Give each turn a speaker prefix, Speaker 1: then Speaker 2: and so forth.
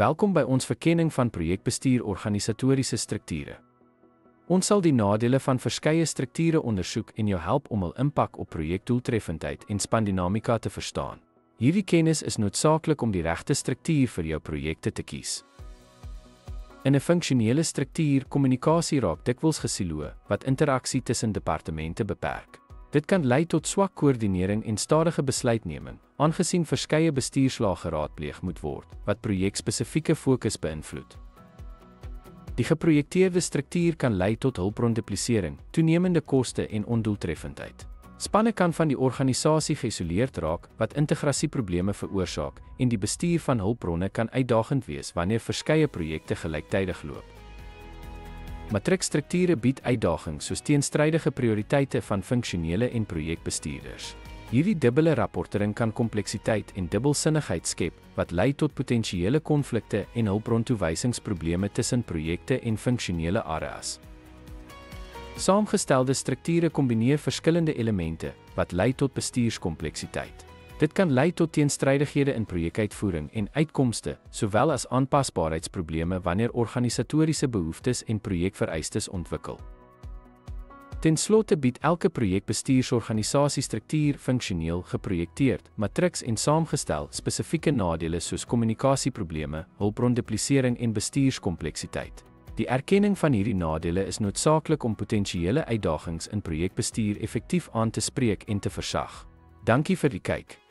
Speaker 1: Welkom by ons verkenning van projekbestuur organisatoriese strukture. Ons sal die nadele van verskeie strukture ondersoek en jou help om hul impak op projekdoeltreffendheid en spandinamika te verstaan. Hierdie kennis is noodsaaklik om die regte struktuur vir jou projekte te kies. In 'n funksionele struktuur, kommunikasie raak dikwels gesilo, wat interaksie tussen departemente beperk. Dit kan lei tot swak koördinering en stadige besluitneming, aangesien verskeie bestuurslae geraadpleeg moet word, wat projekspesifieke fokus beïnvloed. Die geprojekteerde struktuur kan lei tot hulpbronduplisering, toenemende koste en ondoeltreffendheid. Spanne kan van die organisasie geïsoleerd raak, wat integrasieprobleme veroorsaak, en die bestuur van hulpbronne kan uitdagend wees wanneer verskeie projekte gelyktydig loop. Matriksstrukture bied uitdagings soos teenstrydige prioriteite van funksionele en projekbestuurders. Hierdie dubbele rapportering kan kompleksiteit en dubbelsinnigheid skep, wat lei tot potensiële konflikte en hulpbrontoewysingsprobleme tussen projekte en funksionele areas. Saamgestelde strukture kombineer verskillende elemente, wat lei tot bestuurskompleksiteit. Dit kan lei tot teenstrydighede in projekuitvoering en uitkomste, sowel as aanpasbaarheidsprobleme wanneer organisatoriese behoeftes en projekvereistes ontwikkel. Ten slotte bied elke projekbestuursorganisasiestruktuur funksioneel geprojekteerd, matriks en saamgestel spesifieke nadele soos kommunikasieprobleme, hulpbronduplisering en bestuurskompleksiteit. Die erkenning van hierdie nadele is noodsaaklik om potensiële uitdagings in projekbestuur effektief aan te spreek en te versag. Dankie vir die kyk.